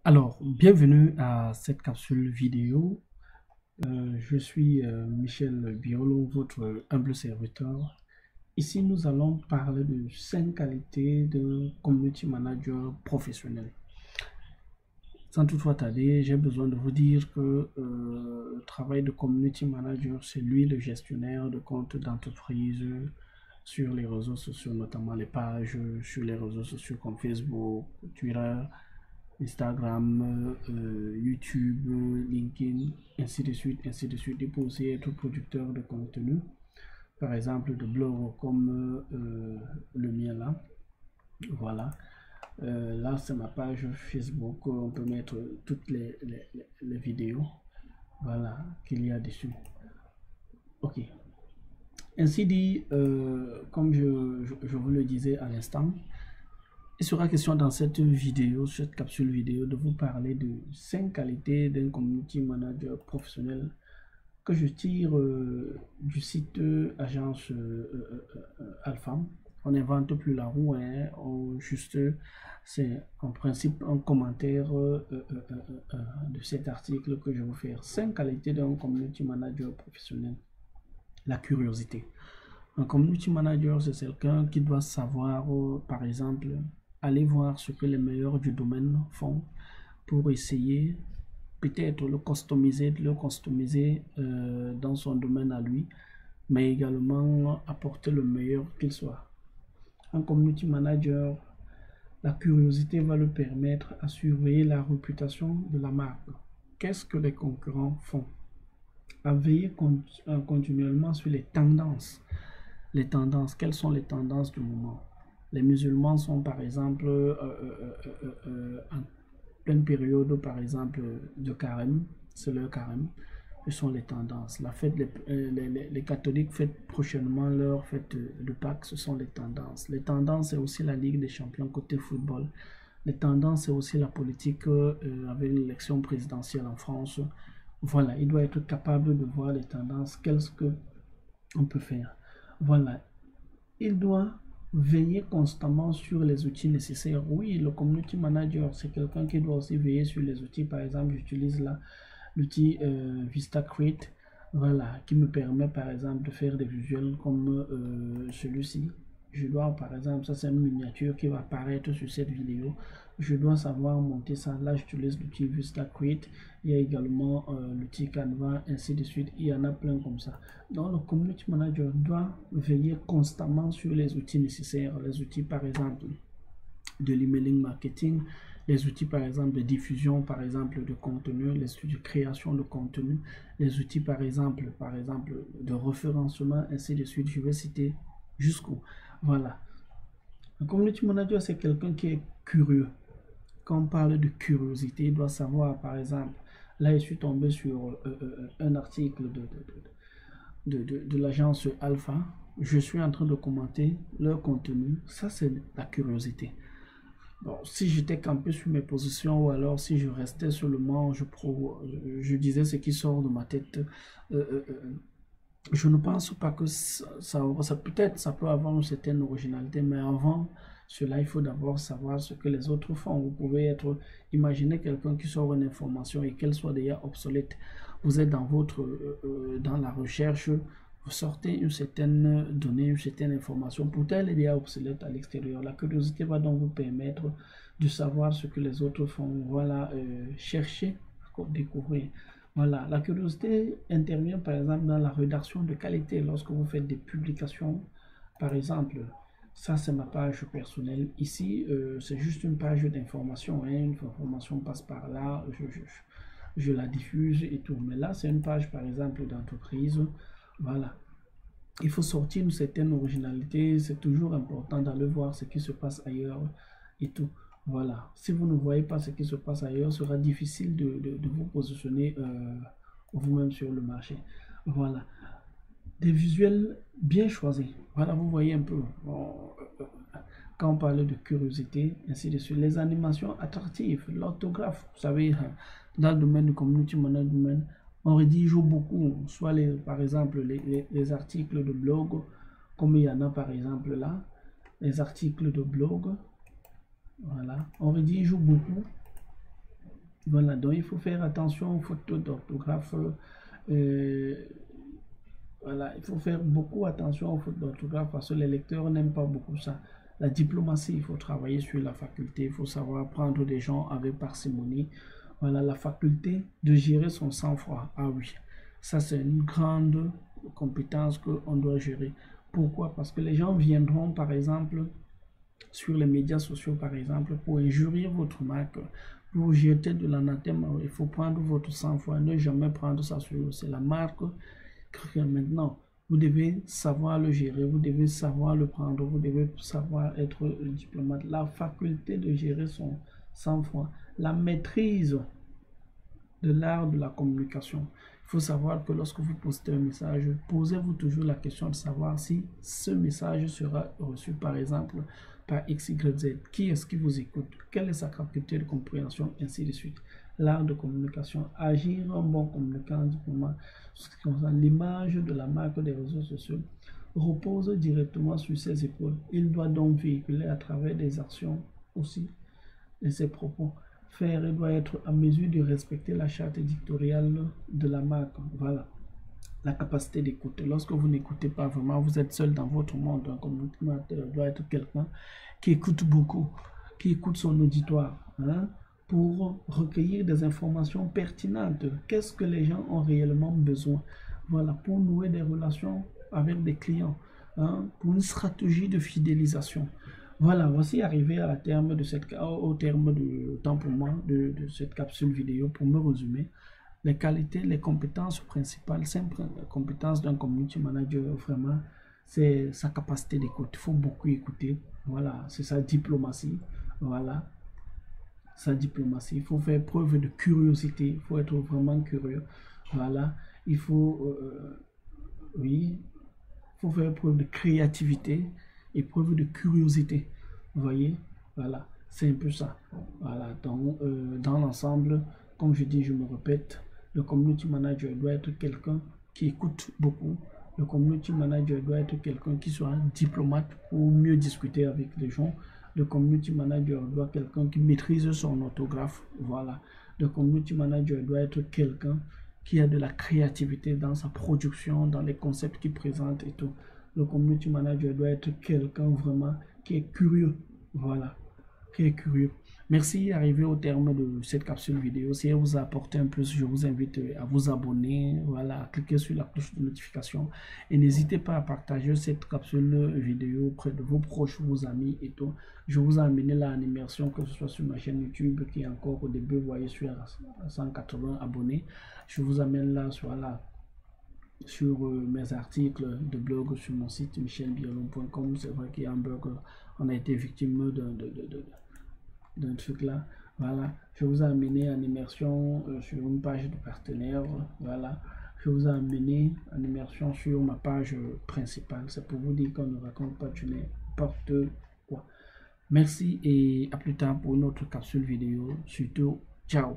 Alors, bienvenue à cette capsule vidéo. Je suis Michel Biolo, votre humble serviteur. Ici, nous allons parler de 5 qualités d'un community manager professionnel. Sans toutefois tarder, j'ai besoin de vous dire que le travail de community manager, c'est lui le gestionnaire de comptes d'entreprise sur les réseaux sociaux, notamment les pages sur les réseaux sociaux comme Facebook, Twitter, Instagram, YouTube, LinkedIn, ainsi de suite, ainsi de suite. Il peut aussi être producteur de contenu, par exemple de blogs comme le mien là. Voilà. Là, c'est ma page Facebook. On peut mettre toutes les vidéos, voilà, qu'il y a dessus. Ok. Ainsi dit, comme je vous le disais à l'instant, il sera question dans cette vidéo, cette capsule vidéo, de vous parler de 5 qualités d'un community manager professionnel que je tire du site agence Alpha. On n'invente plus la roue, hein, c'est en principe un commentaire de cet article que je vais vous faire. 5 qualités d'un community manager professionnel. La curiosité. Un community manager, c'est quelqu'un qui doit savoir, par exemple, aller voir ce que les meilleurs du domaine font pour essayer peut-être de le customiser dans son domaine à lui, mais également apporter le meilleur qu'il soit. Un community manager, la curiosité va le permettre à surveiller la réputation de la marque. Qu'est-ce que les concurrents font? À veiller continuellement sur les tendances. Les tendances, quelles sont les tendances du moment? Les musulmans sont par exemple en pleine période, par exemple, de carême, c'est leur carême, ce sont les tendances. La fête, les catholiques fêtent prochainement leur fête de Pâques, ce sont les tendances. Les tendances, c'est aussi la Ligue des champions côté football. Les tendances, c'est aussi la politique avec l'élection présidentielle en France. Voilà, il doit être capable de voir les tendances, qu'est-ce qu'on peut faire. Voilà, il doit veiller constamment sur les outils nécessaires. Oui, le community manager, c'est quelqu'un qui doit aussi veiller sur les outils. Par exemple, j'utilise là l'outil VistaCreate, voilà, qui me permet par exemple de faire des visuels comme celui-ci. Je dois par exemple, ça c'est une miniature qui va apparaître sur cette vidéo. Je dois savoir monter ça. Là, j'utilise l'outil VistaCreate. Il y a également l'outil Canva, ainsi de suite. Il y en a plein comme ça. Donc, le community manager doit veiller constamment sur les outils nécessaires. Les outils, par exemple, de l'emailing marketing, les outils par exemple de diffusion par exemple de contenu, les outils de création de contenu, les outils par exemple de référencement, ainsi de suite. Je vais citer jusqu'au. Voilà. Un community manager, c'est quelqu'un qui est curieux. Quand on parle de curiosité, il doit savoir par exemple, là je suis tombé sur un article de l'agence Alpha. Je suis en train de commenter leur contenu. Ça, c'est la curiosité. Bon, si j'étais campé sur mes positions ou alors si je restais seulement, je disais ce qui sort de ma tête, je ne pense pas que peut-être ça peut avoir une certaine originalité, mais avant cela, il faut d'abord savoir ce que les autres font. Vous pouvez imaginez quelqu'un qui sort une information et qu'elle soit déjà obsolète. Vous êtes dans la recherche, vous sortez une certaine donnée, une certaine information. Pourtant, elle est déjà obsolète à l'extérieur. La curiosité va donc vous permettre de savoir ce que les autres font. Voilà, chercher, découvrir. Voilà, la curiosité intervient par exemple dans la rédaction de qualité lorsque vous faites des publications. Par exemple, ça c'est ma page personnelle. Ici, c'est juste une page d'information, hein. Une information passe par là, je la diffuse et tout. Mais là, c'est une page par exemple d'entreprise. Voilà. Il faut sortir une certaine originalité. C'est toujours important d'aller voir ce qui se passe ailleurs et tout. Voilà. Si vous ne voyez pas ce qui se passe ailleurs, ce sera difficile de vous positionner vous-même sur le marché. Voilà. Des visuels bien choisis. Voilà, vous voyez un peu. Quand on parle de curiosité, ainsi de suite. Les animations attractives, l'orthographe. Vous savez, dans le domaine du community management, on rédige beaucoup. Soit, par exemple, les articles de blog, comme il y en a par exemple là. Les articles de blog. Voilà, on rédige beaucoup. Voilà, donc il faut faire attention aux fautes d'orthographe. euh, voilà, il faut faire beaucoup attention aux fautes d'orthographe parce que les lecteurs n'aiment pas beaucoup ça. La diplomatie, il faut travailler sur la faculté, il faut savoir prendre des gens avec parcimonie. Voilà, la faculté de gérer son sang-froid. Ah oui, ça c'est une grande compétence qu'on doit gérer. Pourquoi? Parce que les gens viendront, par exemple, sur les médias sociaux, par exemple, pour injurier votre marque, pour jeter de l'anathème. Il faut prendre votre sang-froid, ne jamais prendre ça sur eux. C'est la marque. Maintenant, vous devez savoir le gérer, vous devez savoir le prendre, vous devez savoir être diplomate. La faculté de gérer son sang-froid, la maîtrise de l'art de la communication. Il faut savoir que lorsque vous postez un message, posez-vous toujours la question de savoir si ce message sera reçu, par exemple, par X, Y, Z. Qui est-ce qui vous écoute? Quelle est sa capacité de compréhension? Ainsi de suite. L'art de communication, agir en bon communicant, diplomate, ce qui concerne l'image de la marque des réseaux sociaux, repose directement sur ses épaules. Il doit donc véhiculer à travers des actions aussi et ses propos. Faire et doit être à mesure de respecter la charte éditoriale de la marque. Voilà. La capacité d'écoute. Lorsque vous n'écoutez pas vraiment, vous êtes seul dans votre monde. Un communicateur doit être quelqu'un qui écoute beaucoup, qui écoute son auditoire, hein, pour recueillir des informations pertinentes. Qu'est-ce que les gens ont réellement besoin? Voilà, pour nouer des relations avec des clients, hein, pour une stratégie de fidélisation. Voilà, voici arrivé à la terme de au terme du temps pour moi de cette capsule vidéo. Pour me résumer, les qualités, les compétences principales, 5 compétences d'un community manager, vraiment, c'est sa capacité d'écoute. Il faut beaucoup écouter. Voilà, c'est sa diplomatie. Voilà, sa diplomatie. Il faut faire preuve de curiosité. Il faut être vraiment curieux. Voilà, il faut, oui, il faut faire preuve de créativité et preuve de curiosité. Vous voyez, voilà, c'est un peu ça. Voilà, donc dans l'ensemble, comme je dis, je me répète, le community manager doit être quelqu'un qui écoute beaucoup. Le community manager doit être quelqu'un qui soit diplomate pour mieux discuter avec les gens. Le community manager doit être quelqu'un qui maîtrise son orthographe. Voilà. Le community manager doit être quelqu'un qui a de la créativité dans sa production, dans les concepts qu'il présente et tout. Le community manager doit être quelqu'un vraiment qui est curieux. Voilà, qui est curieux. Merci, arrivé au terme de cette capsule vidéo. Si elle vous a apporté un plus, je vous invite à vous abonner, voilà, à cliquer sur la cloche de notification et n'hésitez pas à partager cette capsule vidéo auprès de vos proches, vos amis et tout. Je vous ai amené là en immersion, que ce soit sur ma chaîne YouTube qui est encore au début, vous voyez, sur 180 abonnés. Je vous amène là sur mes articles de blog sur mon site michelbiolon.com. C'est vrai qu'il y a un bug, on a été victime d'un truc là. Voilà, je vous ai amené en immersion sur une page de partenaire. Voilà, je vous ai amené en immersion sur ma page principale. C'est pour vous dire qu'on ne raconte pas du n'importe quoi. Merci et à plus tard pour une autre capsule vidéo. Surtout, ciao.